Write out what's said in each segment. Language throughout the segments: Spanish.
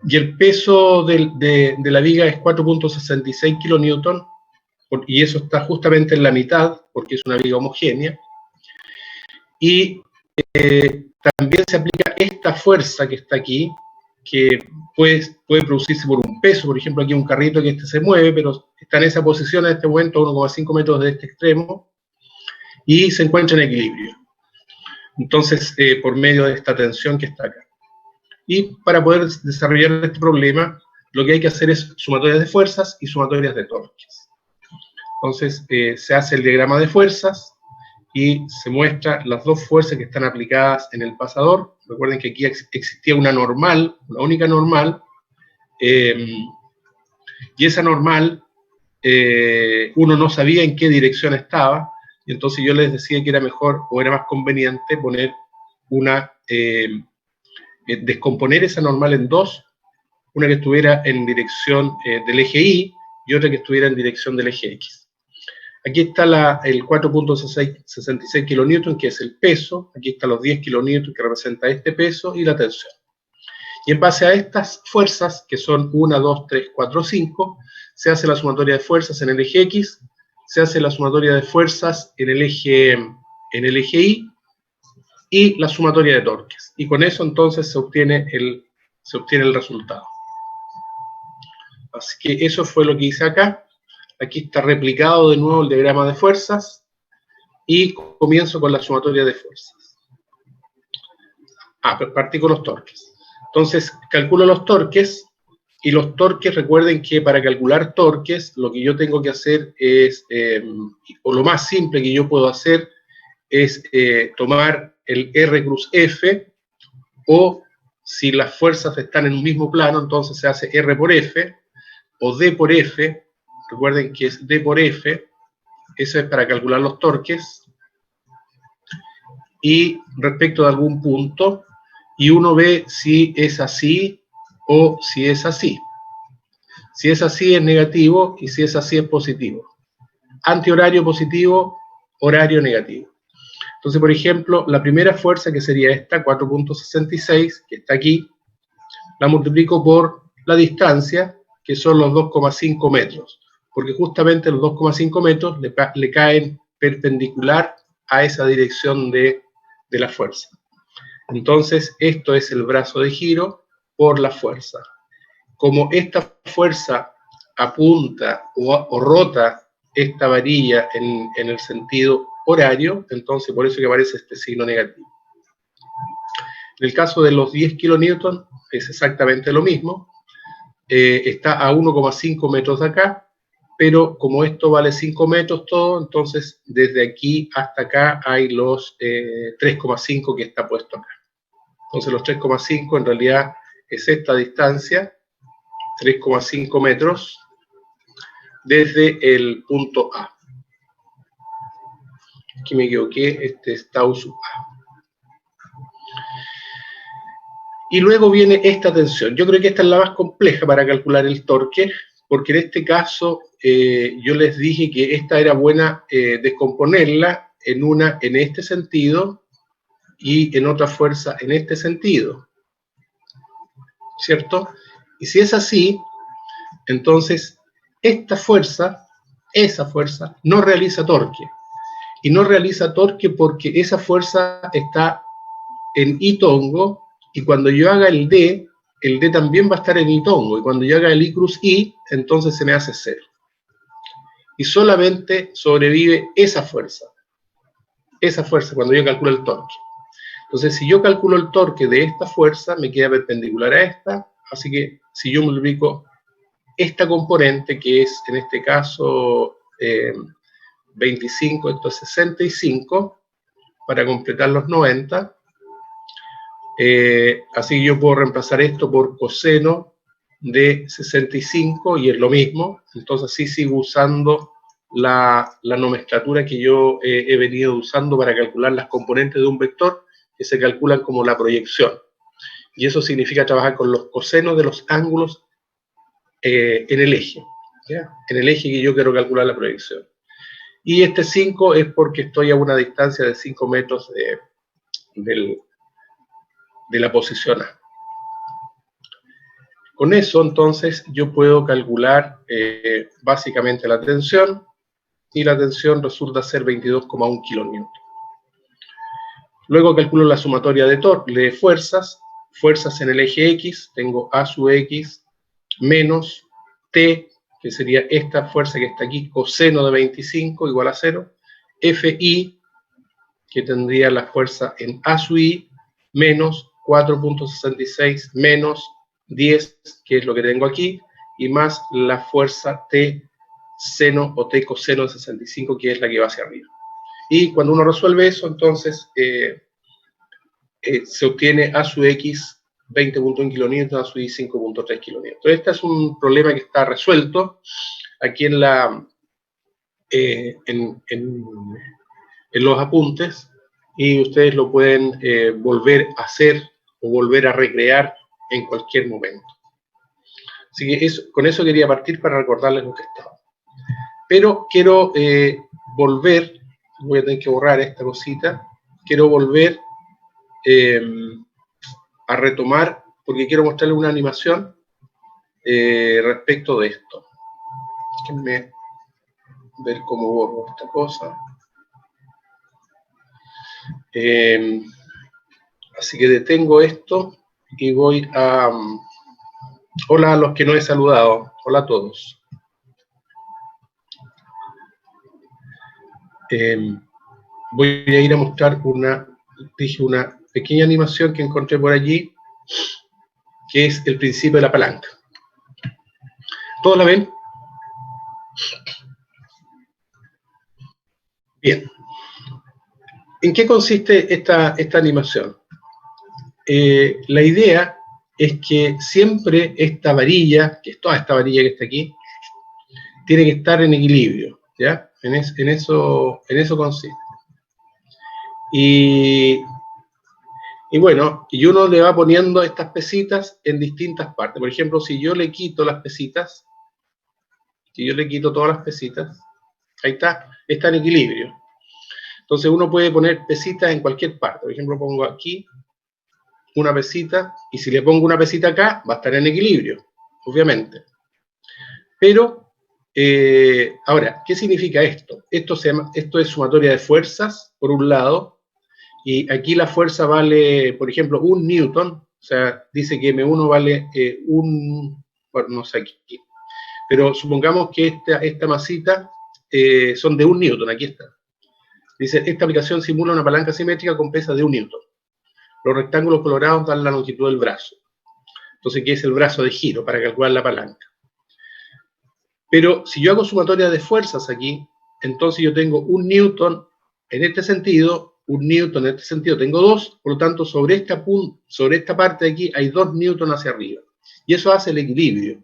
y el peso de la viga es 4.66 kilonewton, y eso está justamente en la mitad, porque es una viga homogénea, y también se aplica esta fuerza que está aquí, que puede producirse por un peso. Por ejemplo, aquí un carrito que se mueve, pero está en esa posición en este momento, a 1,5 metros de este extremo, y se encuentra en equilibrio. Entonces, por medio de esta tensión que está acá. Y para poder desarrollar este problema, lo que hay que hacer es sumatorias de fuerzas y sumatorias de torques. Entonces, se hace el diagrama de fuerzas y se muestra las dos fuerzas que están aplicadas en el pasador. Recuerden que aquí existía una normal, una única normal, y esa normal, uno no sabía en qué dirección estaba, y entonces yo les decía que era mejor o era más conveniente poner descomponer esa normal en dos, una que estuviera en dirección del eje Y y otra que estuviera en dirección del eje X. Aquí está el 4.66 kilonewton, que es el peso. Aquí están los 10 kilonewton, que representa este peso, y la tensión. Y en base a estas fuerzas, que son 1, 2, 3, 4, 5, se hace la sumatoria de fuerzas en el eje X, se hace la sumatoria de fuerzas en el eje Y la sumatoria de torques. Y con eso entonces se obtiene el resultado. Así que eso fue lo que hice acá. Aquí está replicado de nuevo el diagrama de fuerzas y comienzo con la sumatoria de fuerzas. Partí con los torques. Entonces, calculo los torques, y los torques, recuerden que para calcular torques, lo que yo tengo que hacer es, o lo más simple que yo puedo hacer, es tomar el R cruz F, o si las fuerzas están en un mismo plano, entonces se hace R por F, o D por F. Recuerden que es D por F, eso es para calcular los torques, y respecto de algún punto, y uno ve si es así o si es así. Si es así es negativo, y si es así es positivo. Antihorario positivo, horario negativo. Entonces, por ejemplo, la primera fuerza, que sería esta, 4.66, que está aquí, la multiplico por la distancia, que son los 2,5 metros. Porque justamente los 2,5 metros le caen perpendicular a esa dirección de la fuerza. Entonces, esto es el brazo de giro por la fuerza. Como esta fuerza apunta o rota esta varilla en el sentido horario, entonces por eso que aparece este signo negativo. En el caso de los 10 kilonewton es exactamente lo mismo. Está a 1,5 metros de acá, pero como esto vale 5 metros todo, entonces desde aquí hasta acá hay los 3,5 que está puesto acá. Entonces los 3,5 en realidad es esta distancia, 3,5 metros, desde el punto A. Aquí me equivoqué, este es tau sub A. Y luego viene esta tensión. Yo creo que esta es la más compleja para calcular el torque, porque en este caso yo les dije que esta era buena descomponerla en este sentido y en otra fuerza en este sentido, ¿cierto? Y si es así, entonces esta fuerza, esa fuerza, no realiza torque. Y no realiza torque porque esa fuerza está en I tongo, y cuando yo haga el D también va a estar en I tongo, y cuando yo haga el I cruz I, entonces se me hace 0. Y solamente sobrevive esa fuerza cuando yo calculo el torque. Entonces, si yo calculo el torque de esta fuerza, me queda perpendicular a esta, así que si yo multiplico esta componente, que es en este caso 25, esto es 65, para completar los 90, así que yo puedo reemplazar esto por coseno de 65 y es lo mismo. Entonces sí sigo usando la nomenclatura que yo he venido usando para calcular las componentes de un vector, que se calculan como la proyección. Y eso significa trabajar con los cosenos de los ángulos en el eje, ¿ya? En el eje que yo quiero calcular la proyección. Y este 5 es porque estoy a una distancia de 5 metros de la posición A. Con eso, entonces, yo puedo calcular básicamente la tensión, y la tensión resulta ser 22,1 kN. Luego calculo la sumatoria de fuerzas en el eje X, tengo A sub X menos T, que sería esta fuerza que está aquí, coseno de 25 igual a 0, FI, que tendría la fuerza en A sub I, menos 4.66 menos 10, que es lo que tengo aquí, y más la fuerza T seno o T coseno de 65, que es la que va hacia arriba. Y cuando uno resuelve eso, entonces se obtiene A sub X 20.1 kN, A sub Y 5.3 kN. Entonces, este es un problema que está resuelto aquí en los apuntes, y ustedes lo pueden volver a hacer o volver a recrear en cualquier momento. Así que con eso quería partir para recordarles lo que estaba. Pero quiero volver, voy a tener que borrar esta cosita, quiero volver a retomar, porque quiero mostrarles una animación respecto de esto. Déjenme ver cómo borro esta cosa. Así que detengo esto y voy a... hola a los que no he saludado. Hola a todos. Voy a ir a mostrar una pequeña animación que encontré por allí, que es el principio de la palanca. ¿Todos la ven? Bien. ¿En qué consiste esta animación? La idea es que siempre esta varilla, que es toda esta varilla que está aquí, tiene que estar en equilibrio, ¿ya? En eso consiste. Y bueno, y uno le va poniendo estas pesitas en distintas partes. Por ejemplo, si yo le quito las pesitas, si yo le quito todas las pesitas, ahí está en equilibrio. Entonces uno puede poner pesitas en cualquier parte. Por ejemplo, pongo aquí una pesita, y si le pongo una pesita acá, va a estar en equilibrio, obviamente. Pero, ahora, ¿qué significa esto? Esto es sumatoria de fuerzas, por un lado, y aquí la fuerza vale, por ejemplo, 1 newton, o sea, dice que M1 vale bueno, no sé aquí, pero supongamos que esta masita son de 1 newton, aquí está. Dice, esta aplicación simula una palanca simétrica con pesas de 1 newton. Los rectángulos colorados dan la longitud del brazo. Entonces, ¿qué es el brazo de giro? Para calcular la palanca. Pero si yo hago sumatoria de fuerzas aquí, entonces yo tengo 1 newton en este sentido, 1 newton en este sentido, tengo 2, por lo tanto, sobre esta parte de aquí hay 2 newton hacia arriba. Y eso hace el equilibrio.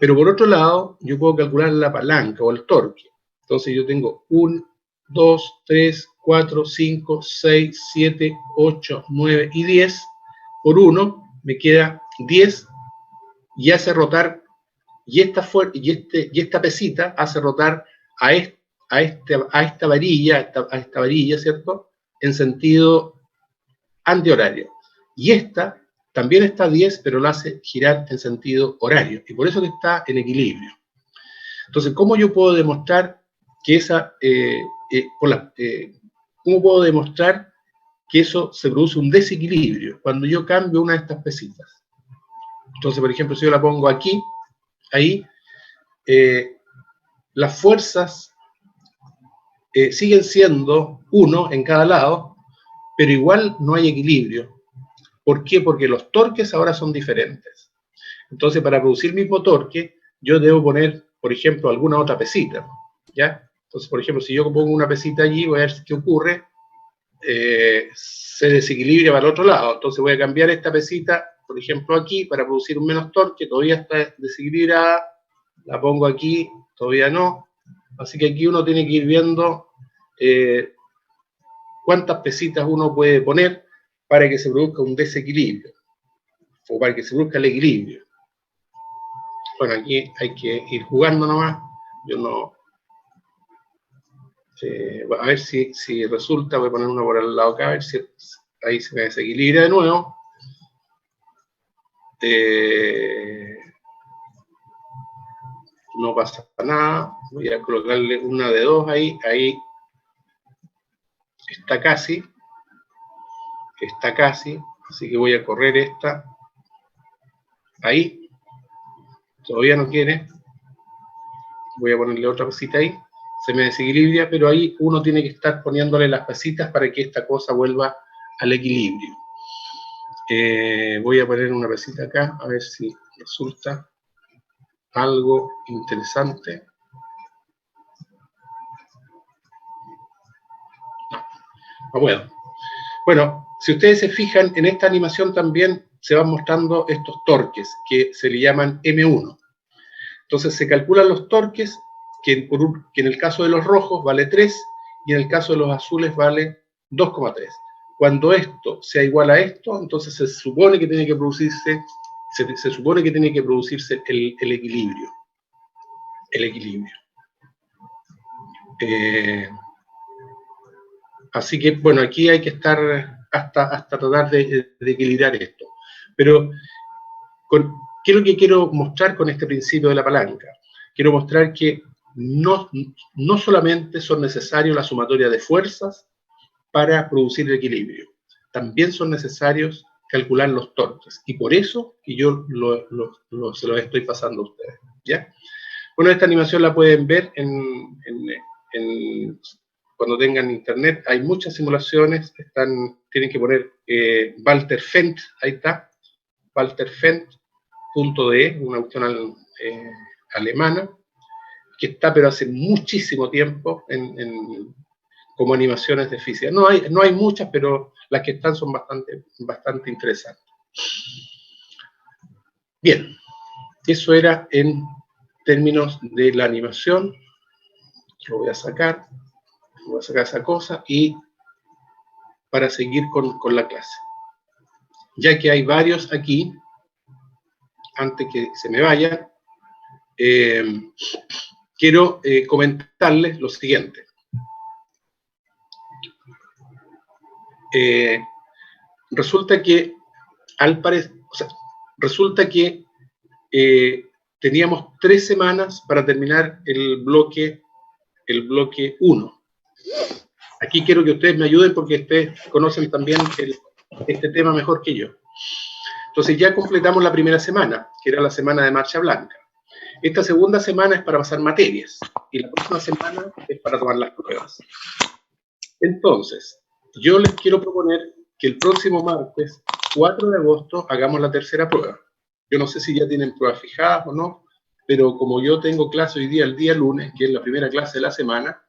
Pero por otro lado, yo puedo calcular la palanca o el torque. Entonces yo tengo 1, 2, 3, 4, 5, 6, 7, 8, 9 y 10. Por 1 me queda 10 y hace rotar, y esta pesita hace rotar a esta varilla, ¿cierto? En sentido antihorario. Y esta también está a 10, pero la hace girar en sentido horario. Y por eso que está en equilibrio. Entonces, ¿cómo yo puedo demostrar que cómo puedo demostrar que eso se produce un desequilibrio cuando yo cambio una de estas pesitas? Entonces, por ejemplo, si yo la pongo aquí, ahí, las fuerzas siguen siendo 1 en cada lado, pero igual no hay equilibrio. ¿Por qué? Porque los torques ahora son diferentes. Entonces, para producir el mismo torque, yo debo poner, por ejemplo, alguna otra pesita, ¿ya? Entonces, por ejemplo, si yo pongo una pesita allí, voy a ver qué ocurre, se desequilibra para el otro lado. Entonces voy a cambiar esta pesita, por ejemplo, aquí, para producir un menos torque, todavía está desequilibrada, la pongo aquí, todavía no. Así que aquí uno tiene que ir viendo cuántas pesitas uno puede poner para que se produzca un desequilibrio, o para que se produzca el equilibrio. Bueno, aquí hay que ir jugando nomás. Yo no... a ver si resulta, voy a poner una por el lado acá, a ver si ahí se me desequilibra de nuevo. No pasa nada. Voy a colocarle una de 2 ahí. Ahí está casi. Está casi. Así que voy a correr esta. Ahí. Todavía no quiere. Voy a ponerle otra pesita ahí. Se me desequilibra, pero ahí uno tiene que estar poniéndole las pesitas para que esta cosa vuelva al equilibrio. Voy a poner una pesita acá, a ver si resulta algo interesante. No puedo. Bueno, si ustedes se fijan, en esta animación también se van mostrando estos torques, que se le llaman M1. Entonces se calculan los torques, que en el caso de los rojos vale 3, y en el caso de los azules vale 2,3. Cuando esto sea igual a esto, entonces se supone que tiene que producirse, se supone que tiene que producirse el equilibrio. El equilibrio. Así que, bueno, aquí hay que estar hasta tratar de equilibrar esto. Pero, ¿qué es lo que quiero mostrar con este principio de la palanca? Quiero mostrar que no solamente son necesarios la sumatoria de fuerzas para producir el equilibrio, también son necesarios calcular los torques, y por eso que yo se los estoy pasando a ustedes, ¿ya? Bueno, esta animación la pueden ver cuando tengan internet. Hay muchas simulaciones, tienen que poner Walter Fendt, ahí está, walterfendt.de, una opción alemana, que está pero hace muchísimo tiempo como animaciones de física. No hay muchas, pero las que están son bastante interesantes. Bien, eso era en términos de la animación. Lo voy a sacar esa cosa, y para seguir con la clase. Ya que hay varios aquí, antes que se me vayan, quiero comentarles lo siguiente. Resulta que teníamos 3 semanas para terminar el bloque 1. Aquí quiero que ustedes me ayuden porque ustedes conocen también este tema mejor que yo. Entonces ya completamos la primera semana, que era la semana de marcha blanca. Esta segunda semana es para pasar materias, y la próxima semana es para tomar las pruebas. Entonces, yo les quiero proponer que el próximo martes, 4 de agosto, hagamos la tercera prueba. Yo no sé si ya tienen pruebas fijadas o no, pero como yo tengo clase hoy día, el día lunes, que es la primera clase de la semana,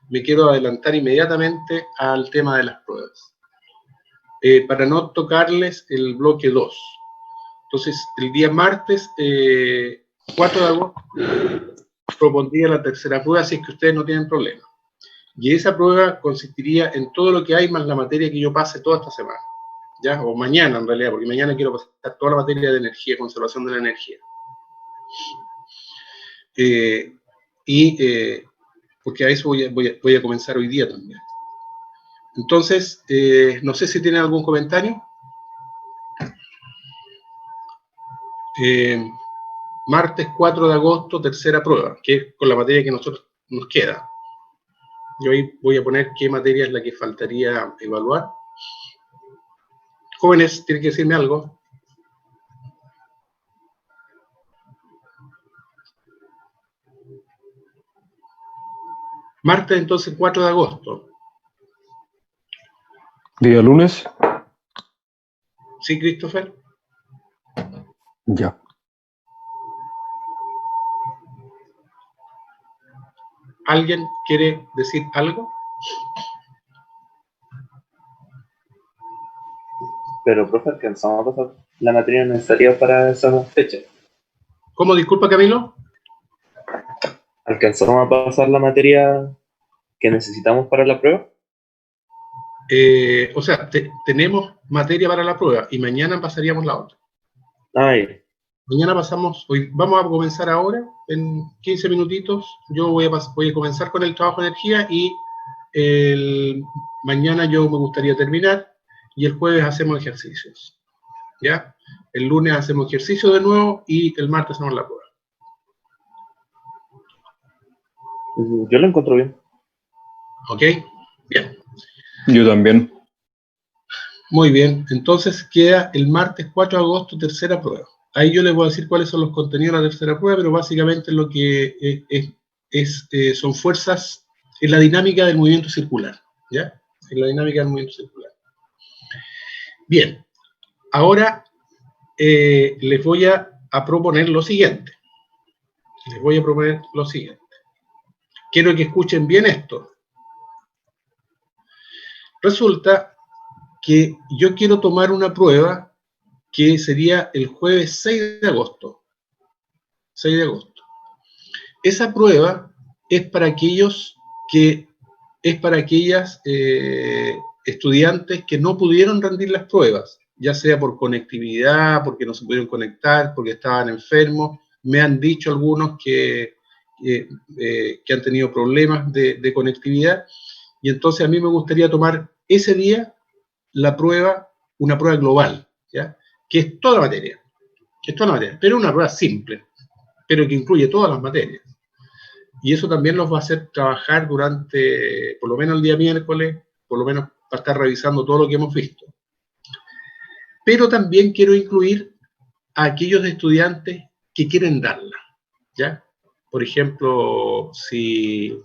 me quiero adelantar inmediatamente al tema de las pruebas, para no tocarles el bloque 2. Entonces, el día martes, 4 de agosto, propondría la tercera prueba, si es que ustedes no tienen problema. Y esa prueba consistiría en todo lo que hay, más la materia que yo pase toda esta semana, ¿ya? O mañana, en realidad, porque mañana quiero pasar toda la materia de energía, conservación de la energía. Porque a eso voy a comenzar hoy día también. Entonces, no sé si tienen algún comentario. Martes 4 de agosto, tercera prueba, que es con la materia que nos queda. Yo ahí voy a poner qué materia es la que faltaría evaluar. Jóvenes, tienen que decirme algo. Martes, entonces, 4 de agosto. ¿Día lunes? ¿Sí, Christopher? Ya. ¿Alguien quiere decir algo? Pero, profe, ¿alcanzamos a pasar la materia necesaria para esa fecha? ¿Cómo? Disculpa, Camilo. ¿Alcanzamos a pasar la materia que necesitamos para la prueba? O sea, tenemos materia para la prueba y mañana pasaríamos la otra. Ay. Mañana pasamos, vamos a comenzar ahora, en 15 minutitos. Yo voy a comenzar con el trabajo de energía, y mañana yo me gustaría terminar, y el jueves hacemos ejercicios. ¿ya? El lunes hacemos ejercicio de nuevo y el martes hacemos la prueba. Yo lo encuentro bien. ¿Ok? Bien. Yo también. Muy bien. Entonces queda el martes 4 de agosto, tercera prueba. Ahí yo les voy a decir cuáles son los contenidos de la tercera prueba, pero básicamente lo que son fuerzas en la dinámica del movimiento circular, ¿ya? En la dinámica del movimiento circular. Bien. Ahora les voy a proponer lo siguiente. Quiero que escuchen bien esto. Resulta que yo quiero tomar una prueba que sería el jueves 6 de agosto. 6 de agosto. Esa prueba es para aquellas estudiantes que no pudieron rendir las pruebas, ya sea por conectividad, porque no se pudieron conectar, porque estaban enfermos. Me han dicho algunos que han tenido problemas de conectividad, y entonces a mí me gustaría tomar ese día la prueba, una prueba global, ¿ya? Que es toda la materia, pero una prueba simple, pero que incluye todas las materias. Y eso también los va a hacer trabajar durante, por lo menos el día miércoles, por lo menos para estar revisando todo lo que hemos visto. Pero también quiero incluir a aquellos estudiantes que quieren darla, ¿ya? Por ejemplo, si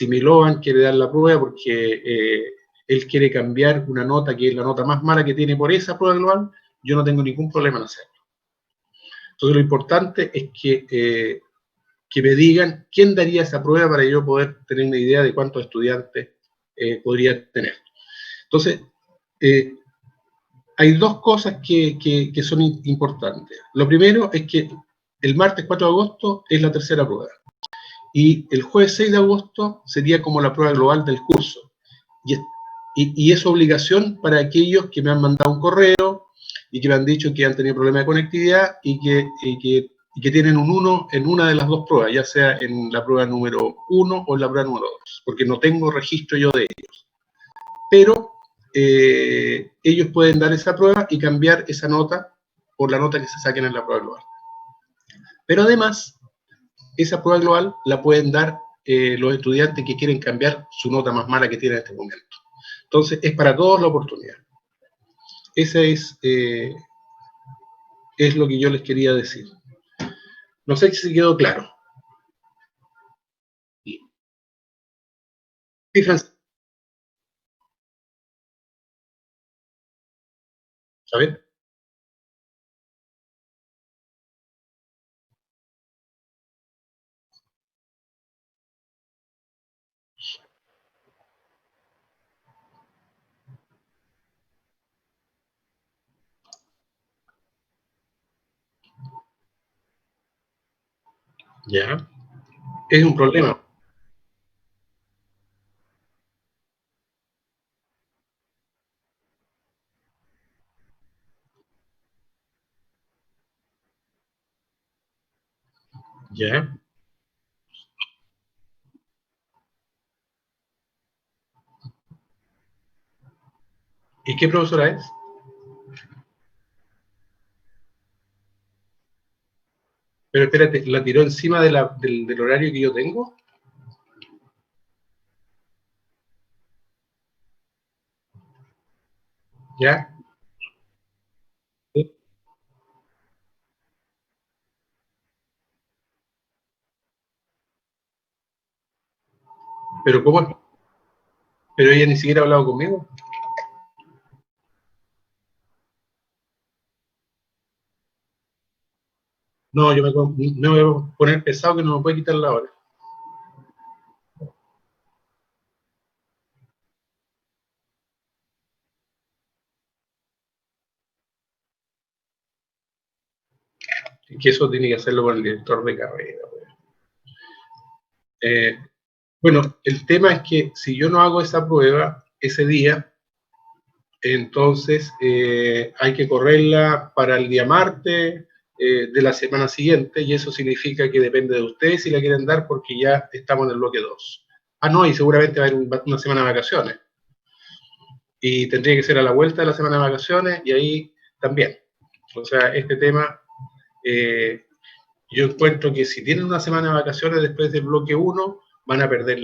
Milovan quiere dar la prueba porque él quiere cambiar una nota que es la nota más mala que tiene por esa prueba global, yo no tengo ningún problema en hacerlo. Entonces lo importante es que me digan quién daría esa prueba para yo poder tener una idea de cuántos estudiantes podría tener. Entonces, hay dos cosas que son importantes. Lo primero es que el martes 4 de agosto es la tercera prueba. Y el jueves 6 de agosto sería como la prueba global del curso. Y es obligación para aquellos que me han mandado un correo y que me han dicho que han tenido problemas de conectividad y que tienen un 1 en una de las dos pruebas, ya sea en la prueba número 1 o en la prueba número 2, porque no tengo registro yo de ellos. Pero ellos pueden dar esa prueba y cambiar esa nota por la nota que se saquen en la prueba global. Pero además, esa prueba global la pueden dar los estudiantes que quieren cambiar su nota más mala que tienen en este momento. Entonces, es para todos la oportunidad. Ese es lo que yo les quería decir. No sé si quedó claro. Sí, Francisco. A ver. Ya. Es un problema. Ya. ¿Y qué profesora es? Pero espérate, ¿la tiró encima del horario que yo tengo? ¿Ya? ¿Sí? ¿Pero cómo es? ¿Pero ella ni siquiera ha hablado conmigo? No, yo me voy a poner pesado que no me puede quitar la hora. Y que eso tiene que hacerlo con el director de carrera. Bueno, el tema es que si yo no hago esa prueba ese día, entonces hay que correrla para el día martes de la semana siguiente, y eso significa que depende de ustedes si la quieren dar, porque ya estamos en el bloque 2. Ah, no, y seguramente va a haber una semana de vacaciones. Y tendría que ser a la vuelta de la semana de vacaciones, y ahí también. O sea, este tema, yo encuentro que si tienen una semana de vacaciones después del bloque 1, van a perder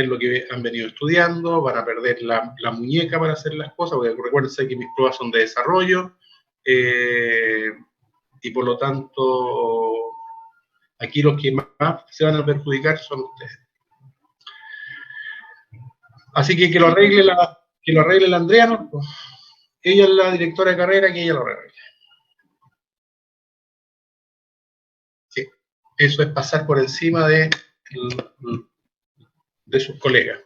lo que han venido estudiando, van a perder la muñeca para hacer las cosas, porque recuérdense que mis pruebas son de desarrollo, y por lo tanto, aquí los que más se van a perjudicar son ustedes. Así que lo arregle la Andrea, ¿no? Ella es la directora de carrera, que ella lo arregle. Sí, eso es pasar por encima de sus colegas.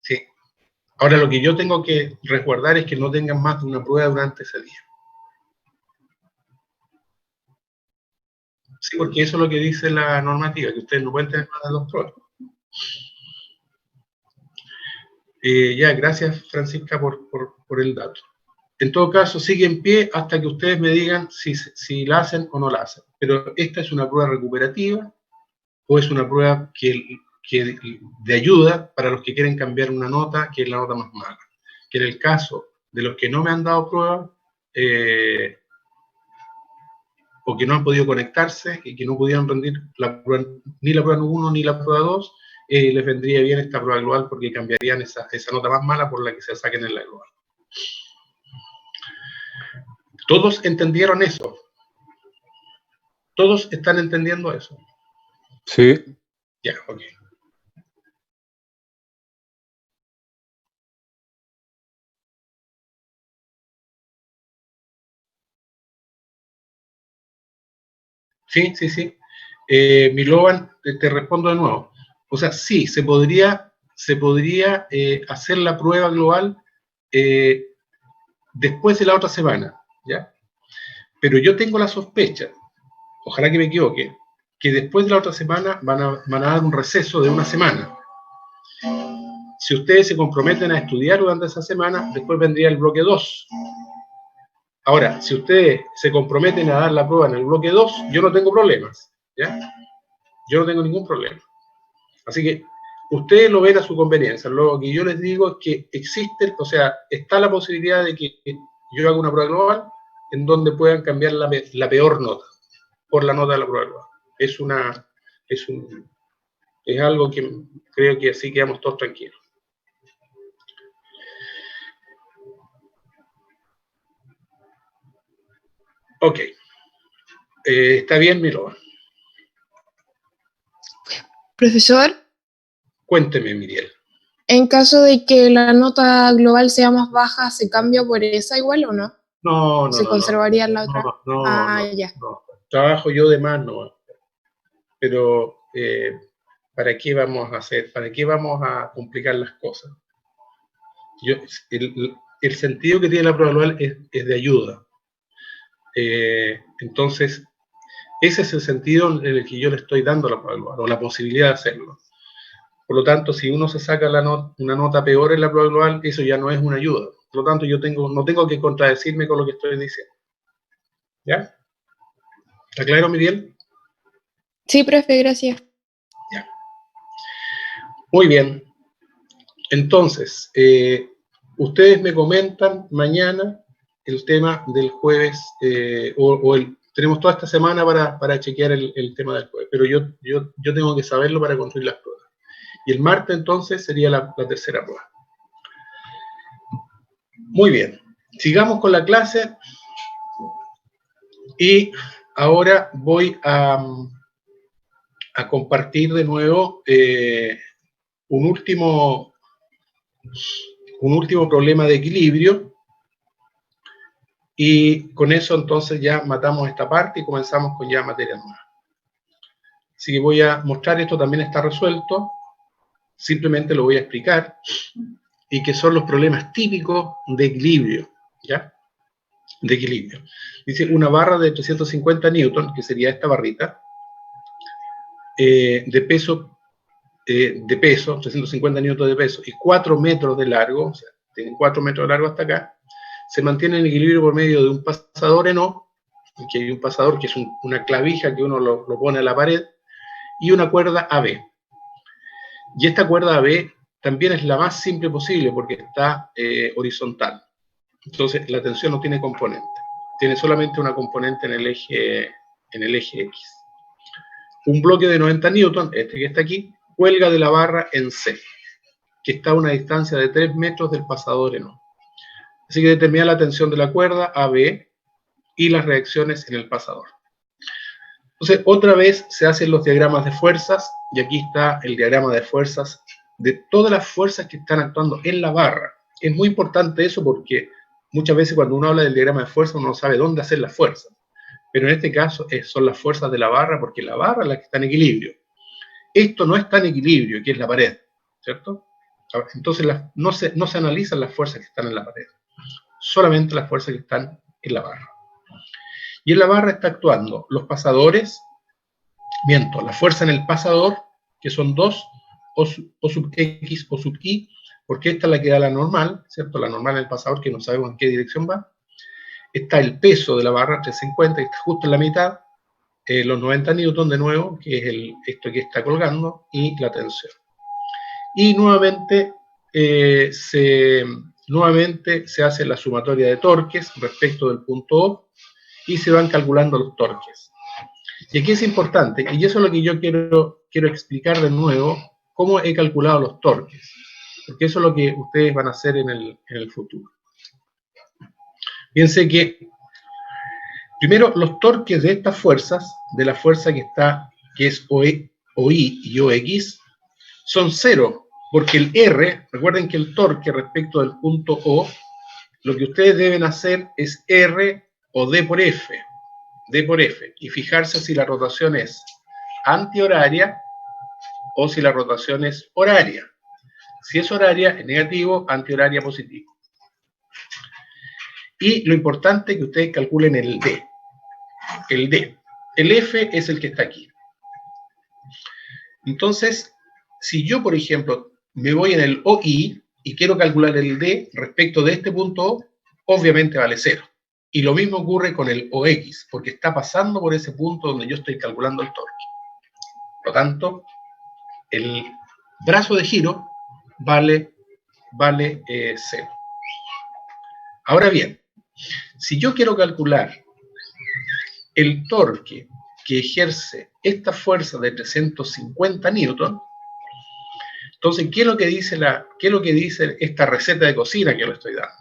Sí. Ahora, lo que yo tengo que resguardar es que no tengan más de una prueba durante ese día. Sí, porque eso es lo que dice la normativa, que ustedes no pueden tener más de 2 pruebas. Ya, gracias, Francisca, por el dato. En todo caso, sigue en pie hasta que ustedes me digan si la hacen o no la hacen. Pero esta es una prueba recuperativa o es una prueba que de ayuda para los que quieren cambiar una nota, que es la nota más mala. Que en el caso de los que no me han dado prueba, o que no han podido conectarse y que no pudieron rendir ni la prueba 1 ni la prueba 2, les vendría bien esta prueba global porque cambiarían esa nota más mala por la que se saquen en la global. ¿Todos entendieron eso? ¿Todos están entendiendo eso? Sí. Ya, ok. Sí, sí, sí. Milovan, te respondo de nuevo. O sea, sí, se podría hacer la prueba global después de la otra semana, ¿ya? Pero yo tengo la sospecha, ojalá que me equivoque, que después de la otra semana van a dar un receso de una semana. Si ustedes se comprometen a estudiar durante esa semana, después vendría el bloque 2. Ahora, si ustedes se comprometen a dar la prueba en el bloque 2, yo no tengo problemas, ¿ya? Yo no tengo ningún problema. Así que ustedes lo ven a su conveniencia. Lo que yo les digo es que existe, o sea, está la posibilidad de que yo haga una prueba global en donde puedan cambiar la peor nota por la nota de la prueba global. Es algo que creo que así quedamos todos tranquilos. Ok. ¿Está bien, Milo? Profesor, Cuénteme, Miriel. en caso de que la nota global sea más baja, ¿se cambia por esa igual o no? No. ¿Se conservaría la otra? Ya. No. Trabajo yo de más, no. Pero, ¿para qué vamos a hacer? ¿Para qué vamos a complicar las cosas? El sentido que tiene la prueba global es de ayuda. Entonces, ese es el sentido en el que yo le estoy dando la prueba global, o la posibilidad de hacerlo. Por lo tanto, si uno se saca una nota peor en la prueba global, eso ya no es una ayuda. Por lo tanto, yo no tengo que contradecirme con lo que estoy diciendo. ¿Ya? ¿Está claro, Miguel? Sí, profe, gracias. Ya. Muy bien. Entonces, ustedes me comentan mañana el tema del jueves, tenemos toda esta semana para chequear el tema del jueves, pero yo tengo que saberlo para construir las pruebas. Y el martes, entonces, sería la tercera prueba. Muy bien. Sigamos con la clase. Y ahora voy a compartir de nuevo un último problema de equilibrio. Y con eso, entonces, ya matamos esta parte y comenzamos con ya materia nueva. Así que voy a mostrar, esto también está resuelto. Simplemente lo voy a explicar. Y que son los problemas típicos de equilibrio, ¿ya? De equilibrio. Dice una barra de 350 newton, que sería esta barrita, de peso, 350 newton de peso, y 4 metros de largo, o sea, tienen 4 metros de largo hasta acá, se mantiene en equilibrio por medio de un pasador en O, que hay un pasador que es una clavija que uno lo pone a la pared, y una cuerda AB. Y esta cuerda AB también es la más simple posible porque está horizontal. Entonces la tensión no tiene componente, tiene solamente una componente en el eje X. Un bloque de 90 newton, este que está aquí, cuelga de la barra en C, que está a una distancia de 3 metros del pasador en O. Así que determina la tensión de la cuerda AB y las reacciones en el pasador. Entonces, otra vez se hacen los diagramas de fuerzas, y aquí está el diagrama de fuerzas de todas las fuerzas que están actuando en la barra. Es muy importante eso porque muchas veces cuando uno habla del diagrama de fuerzas uno no sabe dónde hacer las fuerzas. Pero en este caso son las fuerzas de la barra, porque la barra es la que está en equilibrio. Esto no está en equilibrio, que es la pared, ¿cierto? Entonces no se analizan las fuerzas que están en la pared, solamente las fuerzas que están en la barra. Y en la barra está actuando los pasadores, la fuerza en el pasador, que son 2, O sub X, O sub Y, porque esta es la que da la normal, ¿cierto? La normal en el pasador, que no sabemos en qué dirección va. Está el peso de la barra, 350, que está justo en la mitad, los 90 newton de nuevo, que es esto que está colgando, y la tensión. Y nuevamente se hace la sumatoria de torques respecto del punto O, y se van calculando los torques. Y aquí es importante, y eso es lo que yo quiero explicar de nuevo, cómo he calculado los torques, porque eso es lo que ustedes van a hacer en el futuro. Fíjense que, primero, los torques de estas fuerzas, de la fuerza que es OI y OX, son 0, porque el R, recuerden que el torque respecto del punto O, lo que ustedes deben hacer es R o D por F, y fijarse si la rotación es antihoraria o si la rotación es horaria. Si es horaria, es negativo; antihoraria, positivo. Y lo importante es que ustedes calculen el D. El F es el que está aquí. Entonces, si yo, por ejemplo, me voy en el OI y quiero calcular el D respecto de este punto O, obviamente vale 0. Y lo mismo ocurre con el OX, porque está pasando por ese punto donde yo estoy calculando el torque. Por lo tanto, el brazo de giro vale 0. Ahora bien, si yo quiero calcular el torque que ejerce esta fuerza de 350 newton, entonces, ¿qué es lo que dice esta receta de cocina que yo le estoy dando?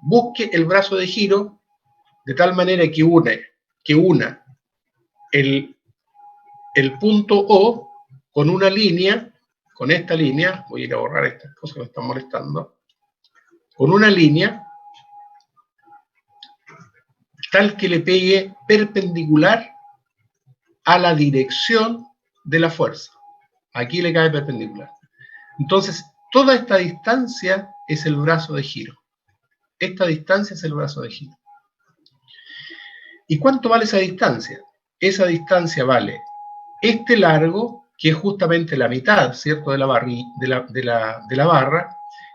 Busque el brazo de giro de tal manera que una el punto O con una línea, con esta línea, voy a ir a borrar estas cosas que me están molestando, con una línea tal que le pegue perpendicular a la dirección de la fuerza. Aquí le cae perpendicular. Entonces, toda esta distancia es el brazo de giro. Esta distancia es el brazo de giro. ¿Y cuánto vale esa distancia? Esa distancia vale este largo, que es justamente la mitad, ¿cierto?, de la barra,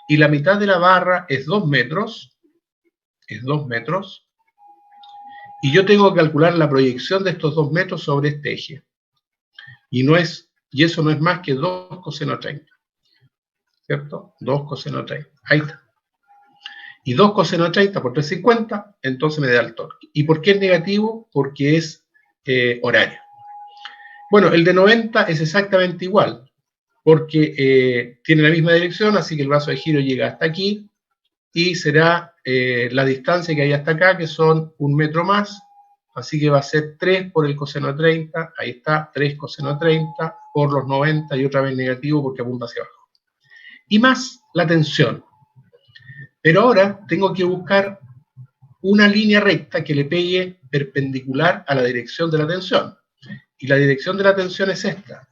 y la mitad de la barra es 2 metros, y yo tengo que calcular la proyección de estos 2 metros sobre este eje. Y eso no es más que 2 coseno 30, ¿cierto? 2 coseno 30, ahí está. Y 2 coseno 30 por 350, entonces me da el torque. ¿Y por qué es negativo? Porque es horario. Bueno, el de 90 es exactamente igual, porque tiene la misma dirección, así que el brazo de giro llega hasta aquí, y será la distancia que hay hasta acá, que son 1 metro más, así que va a ser 3 por el coseno 30, ahí está, 3 coseno 30 por los 90, y otra vez negativo porque apunta hacia abajo. Y más la tensión. Pero ahora tengo que buscar una línea recta que le pegue perpendicular a la dirección de la tensión. Y la dirección de la tensión es esta.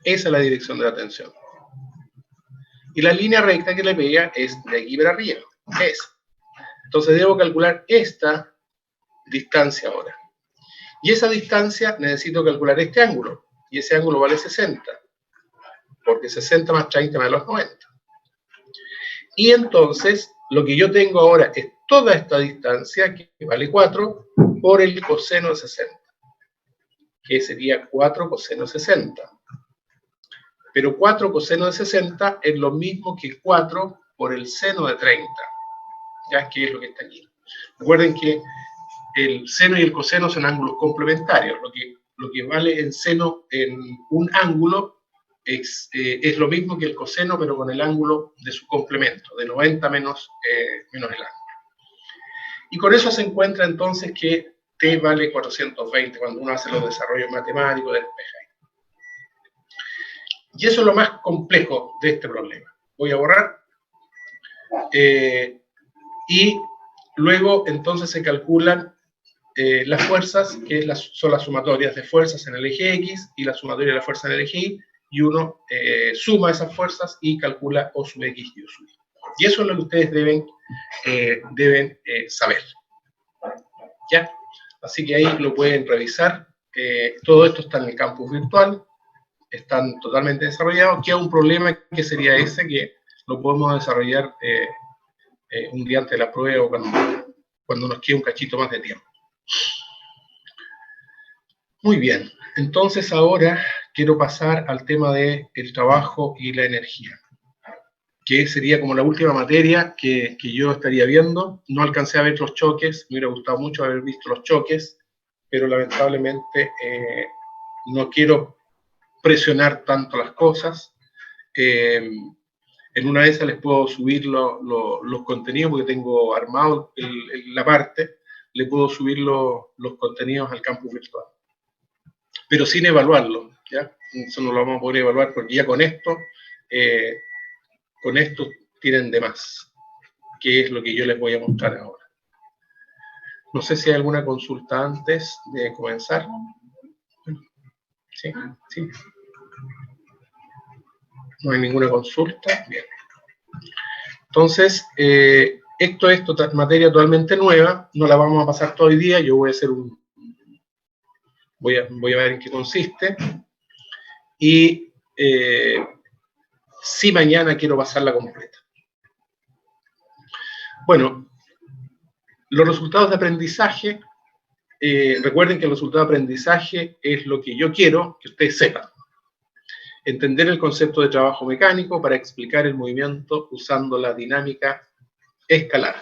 Esa es la dirección de la tensión. Y la línea recta que le pega es de aquí para arriba. Entonces debo calcular esta distancia ahora. Y esa distancia necesito calcular este ángulo. Y ese ángulo vale 60. Porque 60 más 30 me da los 90. Y entonces, lo que yo tengo ahora es toda esta distancia, que vale 4, por el coseno de 60. Que sería 4 coseno 60. Pero 4 coseno de 60 es lo mismo que 4 por el seno de 30, ya que es lo que está aquí. Recuerden que el seno y el coseno son ángulos complementarios. Lo que vale en seno en un ángulo es lo mismo que el coseno, pero con el ángulo de su complemento, de 90 menos el ángulo. Y con eso se encuentra entonces que t vale 420 cuando uno hace los desarrollos matemáticos de despeja. Y eso es lo más complejo de este problema. Voy a borrar. Y luego entonces se calculan las fuerzas, que son las sumatorias de fuerzas en el eje X y la sumatoria de la fuerza en el eje Y, y uno suma esas fuerzas y calcula O sub X y O sub Y. Y eso es lo que ustedes deben saber. ¿Ya? Así que ahí lo pueden revisar. Todo esto está en el campus virtual, están totalmente desarrollados. Queda un problema que sería ese, que lo podemos desarrollar un día antes de la prueba o cuando nos quede un cachito más de tiempo. Muy bien, entonces ahora quiero pasar al tema del trabajo y la energía, que sería como la última materia que yo estaría viendo. No alcancé a ver los choques, me hubiera gustado mucho haber visto los choques, pero lamentablemente no quiero presionar tanto las cosas. En una de esas les puedo subir los contenidos, porque tengo armado la parte, le puedo subir los contenidos al campus virtual, pero sin evaluarlo, ¿ya? Eso no lo vamos a poder evaluar, porque ya con esto tienen de más, que es lo que yo les voy a mostrar ahora. No sé si hay alguna consulta antes de comenzar. Sí, sí. No hay ninguna consulta. Bien. Entonces, esto es materia totalmente nueva, no la vamos a pasar todo el día, yo voy a hacer voy a ver en qué consiste, y si mañana quiero pasarla completa. Bueno, los resultados de aprendizaje, recuerden que el resultado de aprendizaje es lo que yo quiero que ustedes sepan. Entender el concepto de trabajo mecánico para explicar el movimiento usando la dinámica escalar.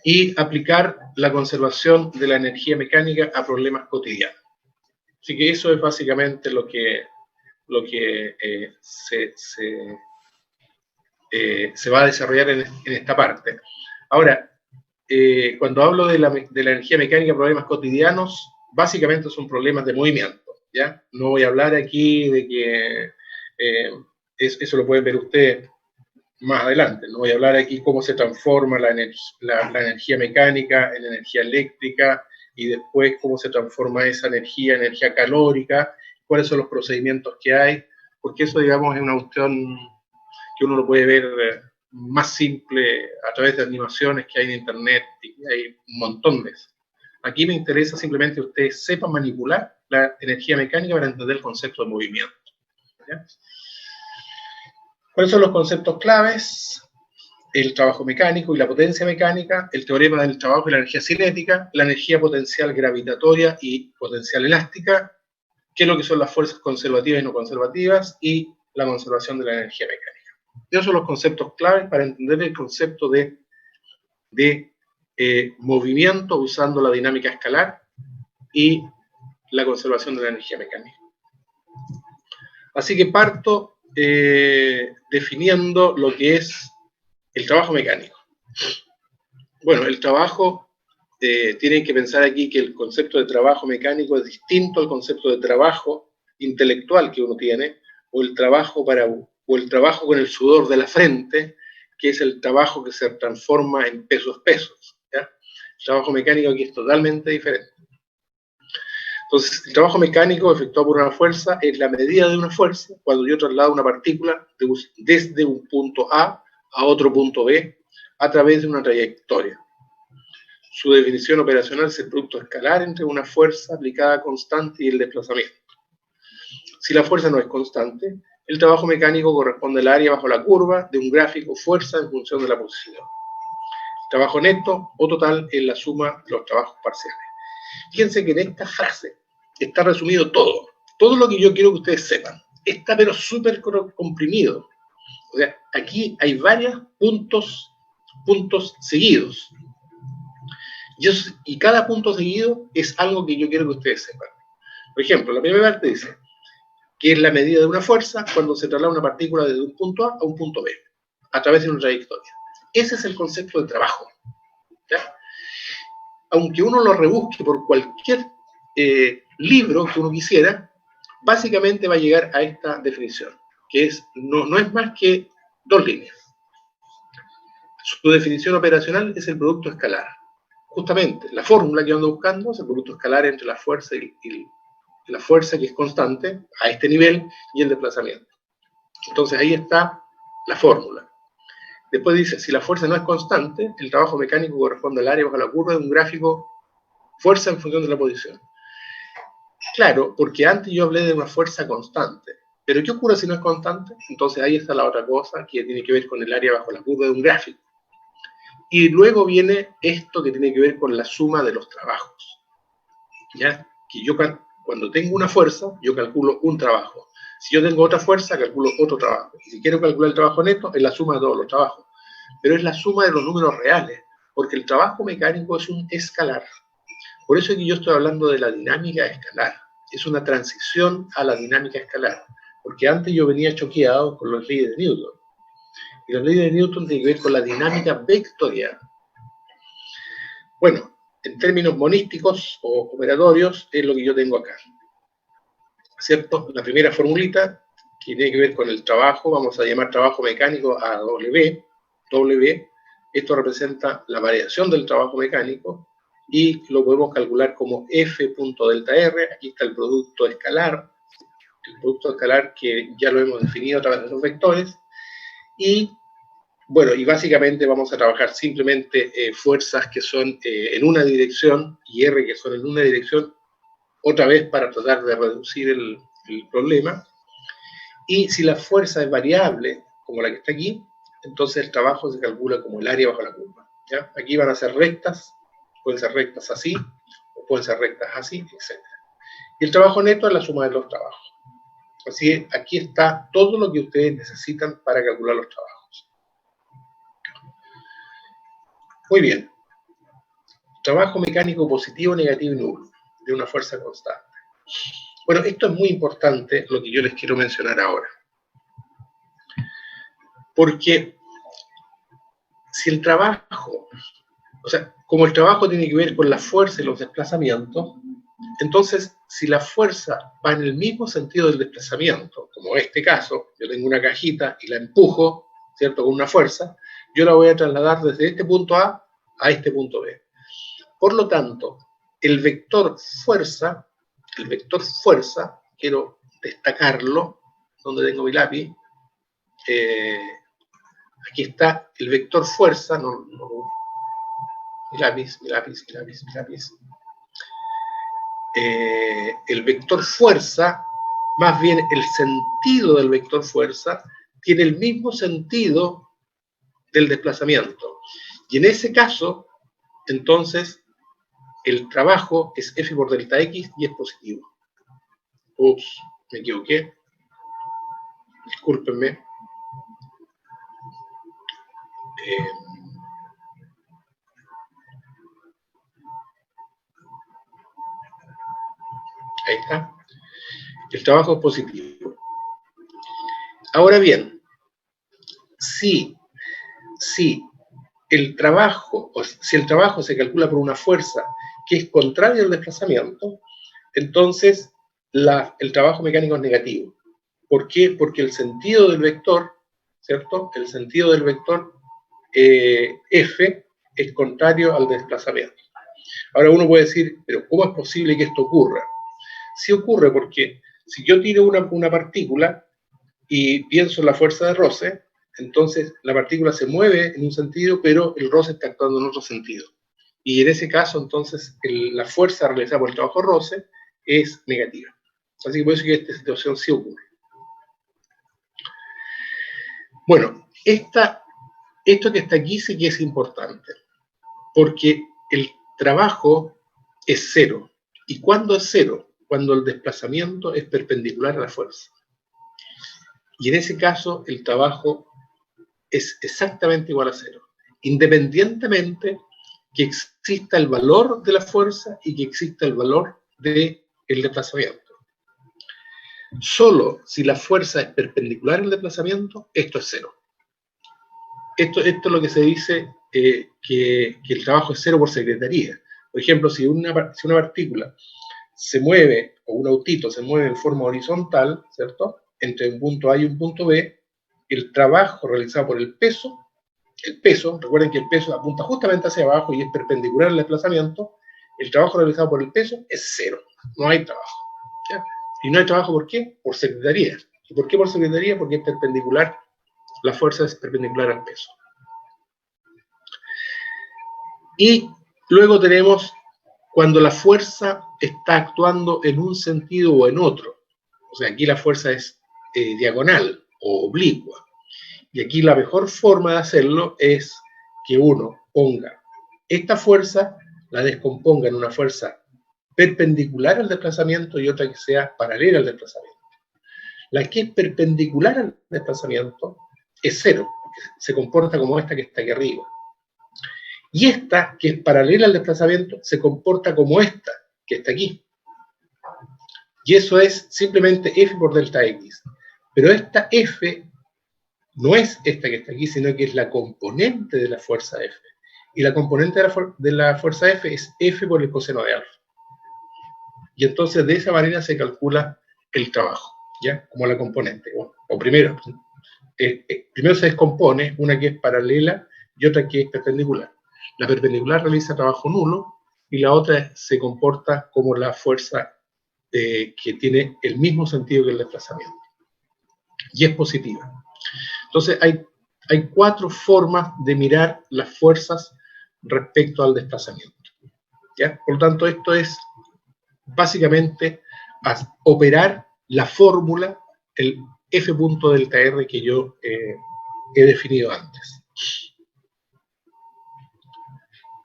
Y aplicar la conservación de la energía mecánica a problemas cotidianos. Así que eso es básicamente lo que se va a desarrollar en esta parte. Ahora, cuando hablo de la energía mecánica a problemas cotidianos, básicamente son problemas de movimiento, ¿ya? No voy a hablar aquí de que eso lo pueden ver ustedes más adelante. No voy a hablar aquí cómo se transforma la energía mecánica en energía eléctrica y después cómo se transforma esa energía en energía calórica, cuáles son los procedimientos que hay, porque eso, digamos, es una cuestión que uno lo puede ver más simple a través de animaciones que hay en internet, y hay un montón de eso. Aquí me interesa simplemente que ustedes sepan manipular la energía mecánica para entender el concepto de movimiento, ¿ya? ¿Cuáles son los conceptos claves? El trabajo mecánico y la potencia mecánica, el teorema del trabajo y la energía cinética, la energía potencial gravitatoria y potencial elástica, qué es lo que son las fuerzas conservativas y no conservativas, y la conservación de la energía mecánica. Esos son los conceptos claves para entender el concepto de movimiento usando la dinámica escalar y la conservación de la energía mecánica. Así que parto definiendo lo que es el trabajo mecánico. Bueno, el trabajo, tienen que pensar aquí que el concepto de trabajo mecánico es distinto al concepto de trabajo intelectual que uno tiene, o el trabajo con el sudor de la frente, que es el trabajo que se transforma en pesos, ¿ya? El trabajo mecánico aquí es totalmente diferente. Entonces, el trabajo mecánico efectuado por una fuerza es la medida de una fuerza cuando yo traslado una partícula desde un punto A otro punto B a través de una trayectoria. Su definición operacional es el producto escalar entre una fuerza aplicada constante y el desplazamiento. Si la fuerza no es constante, el trabajo mecánico corresponde al área bajo la curva de un gráfico fuerza en función de la posición. El trabajo neto o total es la suma de los trabajos parciales. Fíjense que en esta frase está resumido todo todo lo que yo quiero que ustedes sepan. Está pero súper comprimido. O sea, aquí hay varios puntos seguidos. Y cada punto seguido es algo que yo quiero que ustedes sepan. Por ejemplo, la primera parte dice que es la medida de una fuerza cuando se traslada una partícula desde un punto A a un punto B, a través de una trayectoria. Ese es el concepto de trabajo. ¿Ya? Aunque uno lo rebusque por cualquier libro que uno quisiera, básicamente va a llegar a esta definición, que es, no es más que 2 líneas. Su definición operacional es el producto escalar. Justamente, la fórmula que yo ando buscando es el producto escalar entre la fuerza y la fuerza que es constante a este nivel y el desplazamiento. Entonces ahí está la fórmula. Después dice, si la fuerza no es constante, el trabajo mecánico corresponde al área bajo la curva de un gráfico fuerza en función de la posición. Claro, porque antes yo hablé de una fuerza constante. Pero ¿qué ocurre si no es constante? Entonces ahí está la otra cosa que tiene que ver con el área bajo la curva de un gráfico. Y luego viene esto que tiene que ver con la suma de los trabajos. ¿Ya? Que yo cuando tengo una fuerza, yo calculo un trabajo. Si yo tengo otra fuerza, calculo otro trabajo. Y si quiero calcular el trabajo neto, es la suma de todos los trabajos. Pero es la suma de los números reales, porque el trabajo mecánico es un escalar. Por eso es que yo estoy hablando de la dinámica escalar. Es una transición a la dinámica escalar. Porque antes yo venía choqueado con las leyes de Newton. Y las leyes de Newton tienen que ver con la dinámica vectorial. Bueno, en términos monísticos o operatorios, es lo que yo tengo acá. ¿Cierto? La primera formulita, que tiene que ver con el trabajo, vamos a llamar trabajo mecánico a W. Esto representa la variación del trabajo mecánico y lo podemos calcular como F.ΔR. Aquí está el producto escalar que ya lo hemos definido a través de los vectores. Y bueno, y básicamente vamos a trabajar simplemente fuerzas que son en una dirección y R que son en una dirección, otra vez para tratar de reducir el problema. Y si la fuerza es variable, como la que está aquí, entonces el trabajo se calcula como el área bajo la curva. ¿Ya? Aquí van a ser rectas, pueden ser rectas así, o pueden ser rectas así, etc. Y el trabajo neto es la suma de los trabajos. Así que aquí está todo lo que ustedes necesitan para calcular los trabajos. Muy bien. Trabajo mecánico positivo, negativo y nulo, de una fuerza constante. Bueno, esto es muy importante, lo que yo les quiero mencionar ahora. Porque si el trabajo, o sea, como el trabajo tiene que ver con la fuerza y los desplazamientos, entonces, si la fuerza va en el mismo sentido del desplazamiento, como en este caso, yo tengo una cajita y la empujo, ¿cierto?, con una fuerza, yo la voy a trasladar desde este punto A este punto B. Por lo tanto, el vector fuerza, quiero destacarlo, donde tengo mi lápiz, aquí está el vector fuerza, mi lápiz. El vector fuerza, más bien el sentido del vector fuerza, tiene el mismo sentido del desplazamiento. Y en ese caso, entonces, el trabajo es F por delta X y es positivo. Ups, me equivoqué. Discúlpenme. Ahí está. El trabajo es positivo. Ahora bien, si el trabajo se calcula por una fuerza que es contraria al desplazamiento, entonces el trabajo mecánico es negativo. ¿Por qué? Porque el sentido del vector, ¿cierto? El sentido del vector F es contrario al desplazamiento. Ahora uno puede decir, pero ¿cómo es posible que esto ocurra? Sí ocurre porque si yo tiro una partícula y pienso en la fuerza de roce, entonces la partícula se mueve en un sentido, pero el roce está actuando en otro sentido. Y en ese caso, entonces, la fuerza realizada por el trabajo roce es negativa. Así que por eso que esta situación sí ocurre. Bueno, esto que está aquí sí que es importante, porque el trabajo es cero. ¿Y cuándo es cero? cuando el desplazamiento es perpendicular a la fuerza. Y en ese caso, el trabajo es exactamente igual a cero, independientemente que exista el valor de la fuerza y que exista el valor del desplazamiento. Solo si la fuerza es perpendicular al desplazamiento, esto es cero. Esto es lo que se dice que el trabajo es cero por secretaría. Por ejemplo, si una partícula se mueve, o un autito se mueve en forma horizontal, ¿cierto?, entre un punto A y un punto B, el trabajo realizado por el peso, recuerden que el peso apunta justamente hacia abajo y es perpendicular al desplazamiento, el trabajo realizado por el peso es cero, no hay trabajo, ¿ya? Y no hay trabajo, ¿por qué? Por secretaría. ¿Y por qué por secretaría? Porque es perpendicular, la fuerza es perpendicular al peso. Y luego tenemos cuando la fuerza está actuando en un sentido o en otro. O sea, aquí la fuerza es diagonal o oblicua. Y aquí la mejor forma de hacerlo es que uno ponga esta fuerza, la descomponga en una fuerza perpendicular al desplazamiento y otra que sea paralela al desplazamiento. La que es perpendicular al desplazamiento es cero, porque se comporta como esta que está aquí arriba. Y esta, que es paralela al desplazamiento, se comporta como esta, que está aquí. Y eso es simplemente F por delta X. Pero esta F no es esta que está aquí, sino que es la componente de la fuerza F. Y la componente de la fuerza F es F por el coseno de alfa. Y entonces de esa manera se calcula el trabajo, ¿ya? Como la componente. Bueno, o primero se descompone una que es paralela y otra que es perpendicular. La perpendicular realiza trabajo nulo y la otra se comporta como la fuerza que tiene el mismo sentido que el desplazamiento. Y es positiva. Entonces hay 4 formas de mirar las fuerzas respecto al desplazamiento, ¿ya? Por lo tanto, esto es básicamente operar la fórmula, el F punto delta R que yo he definido antes.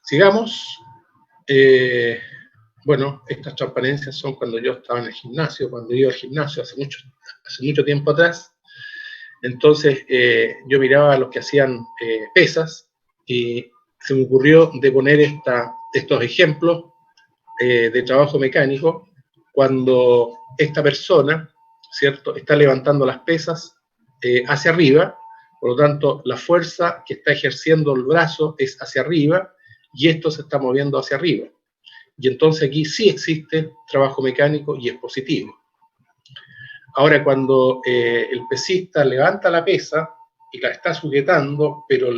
Sigamos. Bueno, estas transparencias son cuando yo estaba en el gimnasio, cuando iba al gimnasio hace mucho tiempo atrás. Entonces yo miraba a los que hacían pesas y se me ocurrió de poner estos ejemplos de trabajo mecánico cuando esta persona, ¿cierto?, está levantando las pesas hacia arriba, por lo tanto la fuerza que está ejerciendo el brazo es hacia arriba y esto se está moviendo hacia arriba. Y entonces aquí sí existe trabajo mecánico y es positivo. Ahora, cuando el pesista levanta la pesa y la está sujetando, pero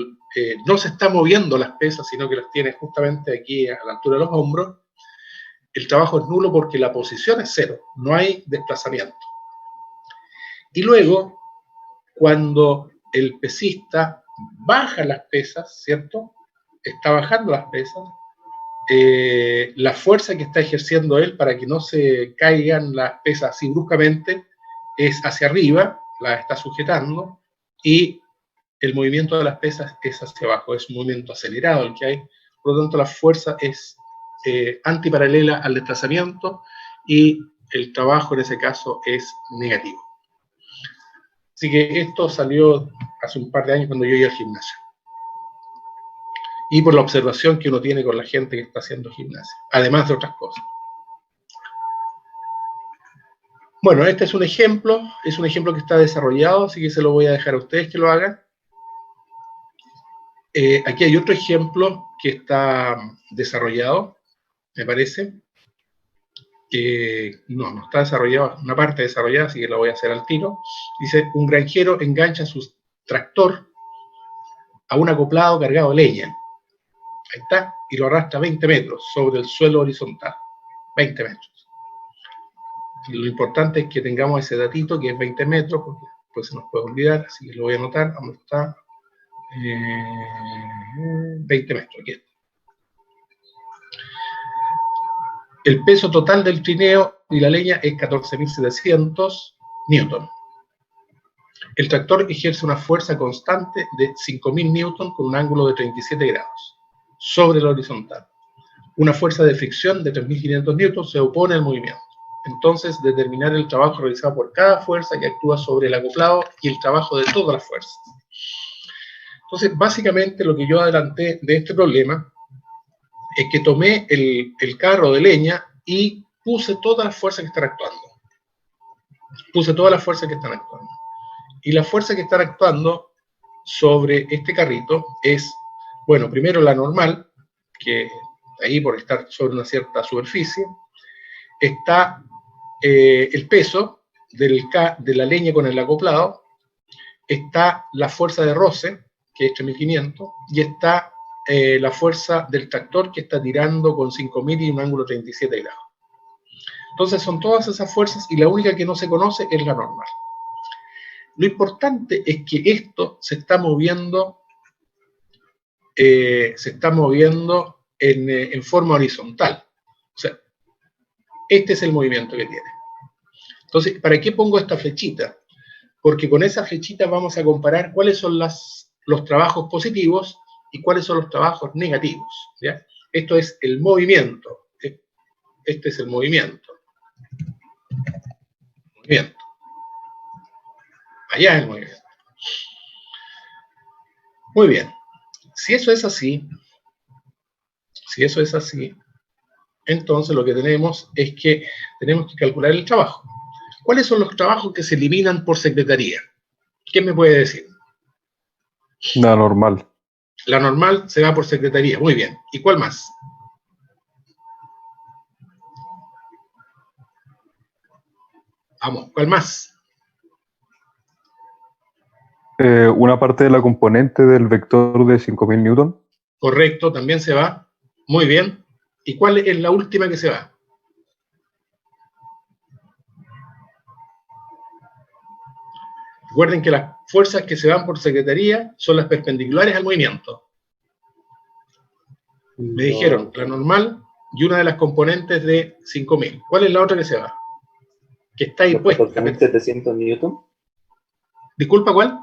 no se está moviendo las pesas, sino que las tiene justamente aquí a la altura de los hombros, el trabajo es nulo porque la posición es cero, no hay desplazamiento. Y luego, cuando el pesista baja las pesas, ¿cierto? Está bajando las pesas, la fuerza que está ejerciendo él para que no se caigan las pesas así bruscamente es hacia arriba, la está sujetando, y el movimiento de las pesas es hacia abajo, es un movimiento acelerado el que hay, por lo tanto la fuerza es antiparalela al desplazamiento y el trabajo en ese caso es negativo. Así que esto salió hace un par de años cuando yo iba al gimnasio. Y por la observación que uno tiene con la gente que está haciendo gimnasia, además de otras cosas. Bueno, este es un ejemplo que está desarrollado, así que se lo voy a dejar a ustedes que lo hagan. Aquí hay otro ejemplo que está desarrollado, me parece, que no está desarrollado, una parte desarrollada, así que la voy a hacer al tiro. Dice, un granjero engancha su tractor a un acoplado cargado de leña. Ahí está, y lo arrastra 20 metros sobre el suelo horizontal. 20 metros. Lo importante es que tengamos ese datito que es 20 metros, porque después se nos puede olvidar, así que lo voy a anotar. ¿Dónde está? 20 metros, aquí está. El peso total del trineo y la leña es 14.700 newton. El tractor ejerce una fuerza constante de 5.000 newton con un ángulo de 37 grados sobre la horizontal. Una fuerza de fricción de 3.500 newton se opone al movimiento. entonces determinar el trabajo realizado por cada fuerza que actúa sobre el acoplado y el trabajo de todas las fuerzas. Entonces, básicamente lo que yo adelanté de este problema es que tomé el carro de leña y puse todas las fuerzas que están actuando. Puse todas las fuerzas que están actuando. Y la fuerza que están actuando sobre este carrito es, bueno, primero la normal, que ahí por estar sobre una cierta superficie, está el peso de la leña con el acoplado, está la fuerza de roce, que es 3.500, y está la fuerza del tractor que está tirando con 5.000 y un ángulo 37 grados. Entonces son todas esas fuerzas y la única que no se conoce es la normal. Lo importante es que esto se está moviendo en forma horizontal. O sea, este es el movimiento que tiene. Entonces, ¿para qué pongo esta flechita? Porque con esa flechita vamos a comparar cuáles son los trabajos positivos y cuáles son los trabajos negativos, ¿ya? Esto es el movimiento. Este es el movimiento. Allá es el movimiento. Muy bien. Si eso es así, entonces lo que tenemos es que tenemos que calcular el trabajo. ¿Cuáles son los trabajos que se eliminan por secretaría? ¿Quién me puede decir? La normal. La normal se va por secretaría, muy bien. ¿Y cuál más? Vamos, ¿cuál más? Una parte de la componente del vector de 5.000 newton. Correcto, también se va. Muy bien. ¿Y cuál es la última que se va? Recuerden que las fuerzas que se van por secretaría son las perpendiculares al movimiento. Me dijeron la normal y una de las componentes de 5.000. ¿Cuál es la otra que se va? Que está ahí puesta. ¿Los 14.700 newton? Disculpa, ¿cuál?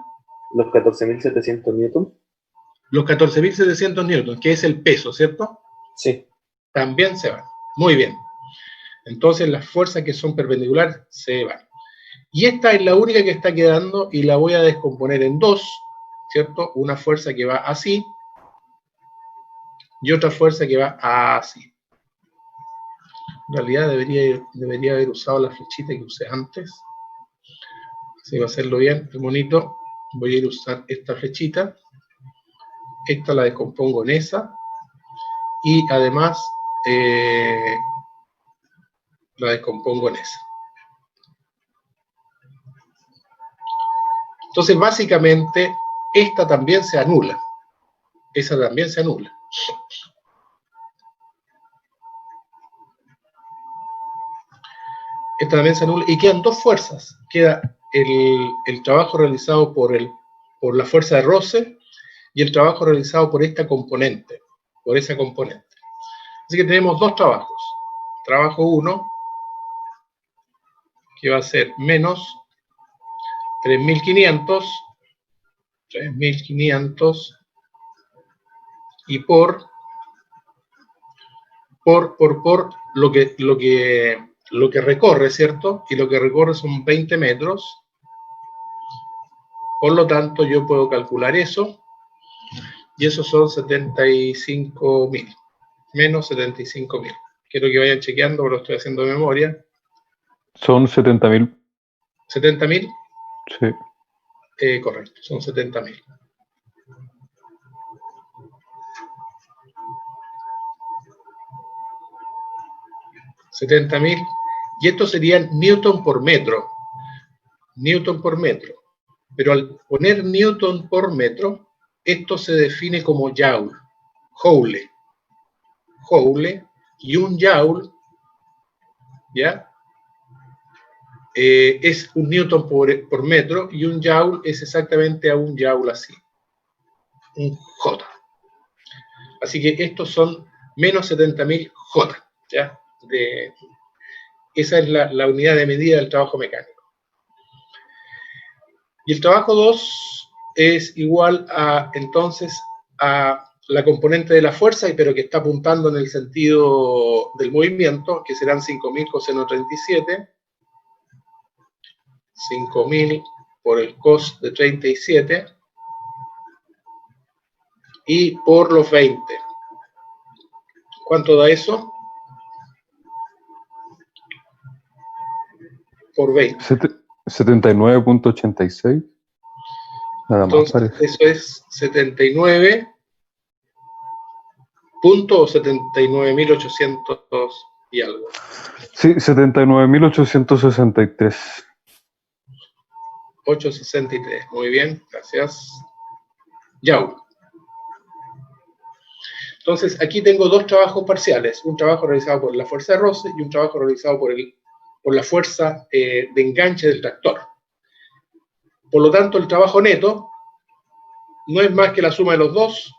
Los 14.700 newton. Los 14.700 newton, que es el peso, ¿cierto? Sí. También se van. Muy bien. Entonces las fuerzas que son perpendiculares se van. Y esta es la única que está quedando y la voy a descomponer en dos, ¿cierto? Una fuerza que va así y otra fuerza que va así. En realidad debería haber usado la flechita que usé antes. Así va a hacerlo bien, qué bonito. Voy a ir a usar esta flechita. Esta la descompongo en esa. Y además la descompongo en esa. Entonces, básicamente, esta también se anula. Esa también se anula. Esta también se anula. Y quedan dos fuerzas. Queda el trabajo realizado por la fuerza de roce y el trabajo realizado por esta componente, por esa componente. Así que tenemos dos trabajos. Trabajo 1, que va a ser menos 3.500, y por lo que recorre, ¿cierto? Y lo que recorre son 20 metros. Por lo tanto, yo puedo calcular eso, y esos son 75.000, menos 75.000. Quiero que vayan chequeando, porque lo estoy haciendo de memoria. Son 70.000. ¿70.000? Sí. Correcto, son 70.000. Y estos serían newton por metro. Newton por metro. Pero al poner newton por metro, esto se define como joule. Joule. Y un joule, ¿ya? Es un newton por metro, y un joule es exactamente a un joule así. Un J. Así que estos son menos 70.000 J, ¿ya? Esa es la unidad de medida del trabajo mecánico. Y el trabajo 2 es igual a, entonces, a la componente de la fuerza, pero que está apuntando en el sentido del movimiento, que serán 5.000 coseno 37, 5.000 por el cos de 37, y por los 20. ¿Cuánto da eso? Por 20. 79.86. Nada más Entonces, parece. eso es 79 punto o 79.800 y algo. Sí, 79.863. 863. Muy bien, gracias. Yau. Entonces, aquí tengo dos trabajos parciales. Un trabajo realizado por la fuerza de roce y un trabajo realizado por la fuerza de enganche del tractor. Por lo tanto, el trabajo neto no es más que la suma de los dos.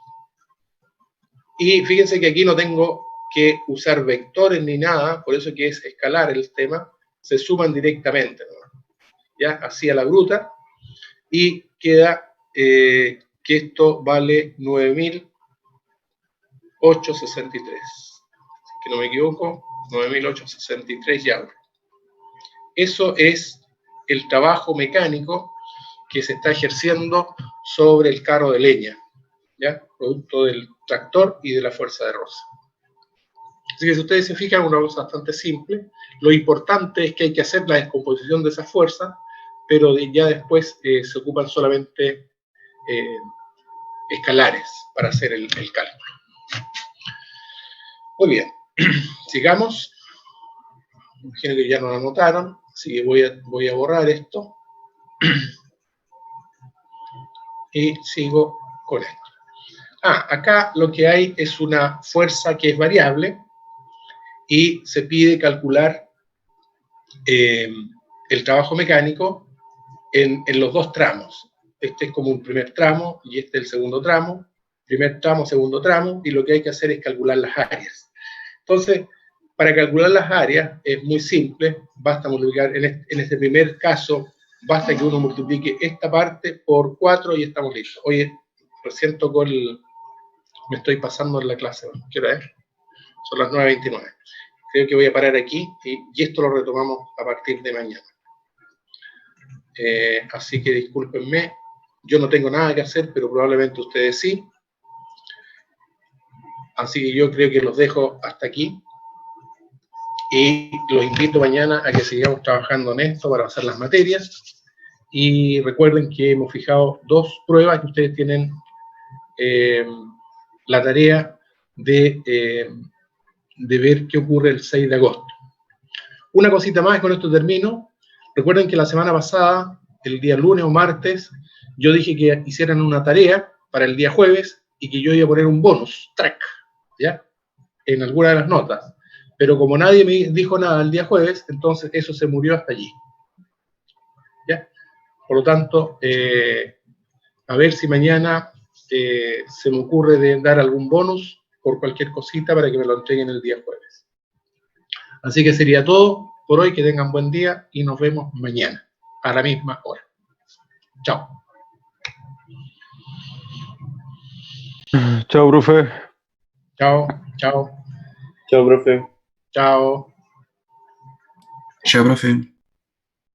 Y fíjense que aquí no tengo que usar vectores ni nada, por eso que es escalar el tema, se suman directamente, ¿no? Ya, así a la bruta, y queda que esto vale 9.863. Si que no me equivoco, 9.863 joules. Eso es el trabajo mecánico que se está ejerciendo sobre el carro de leña, ¿ya? Producto del tractor y de la fuerza de roce. Así que si ustedes se fijan, una cosa bastante simple. Lo importante es que hay que hacer la descomposición de esa fuerza, pero ya después se ocupan solamente escalares para hacer el cálculo. Muy bien, sigamos. Imagino que ya nos anotaron, así que voy a borrar esto. Y sigo con esto. Acá lo que hay es una fuerza que es variable y se pide calcular el trabajo mecánico en los dos tramos. Este es como un primer tramo y este es el segundo tramo. Primer tramo, segundo tramo, y lo que hay que hacer es calcular las áreas. Entonces, para calcular las áreas es muy simple, basta multiplicar, en este primer caso, basta que uno multiplique esta parte por 4 y estamos listos. Oye, recién tocó me estoy pasando en la clase, ¿no? ¿Qué hora es? Son las 9:29. Creo que voy a parar aquí y esto lo retomamos a partir de mañana. Así que discúlpenme, yo no tengo nada que hacer, pero probablemente ustedes sí. Así que yo creo que los dejo hasta aquí y los invito mañana a que sigamos trabajando en esto para hacer las materias. Y recuerden que hemos fijado dos pruebas que ustedes tienen la tarea de ver qué ocurre el 6 de agosto. Una cosita más y con esto termino. Recuerden que la semana pasada, el día lunes o martes, yo dije que hicieran una tarea para el día jueves y que yo iba a poner un bonus track, ¿ya? En alguna de las notas. Pero como nadie me dijo nada el día jueves, entonces eso se murió hasta allí, ¿ya? Por lo tanto, a ver si mañana se me ocurre de dar algún bonus por cualquier cosita para que me lo entreguen el día jueves. Así que sería todo por hoy, que tengan buen día y nos vemos mañana a la misma hora. Chao. Chao, profe. Chao, chao, Chao, profe. chao. Chao, profe.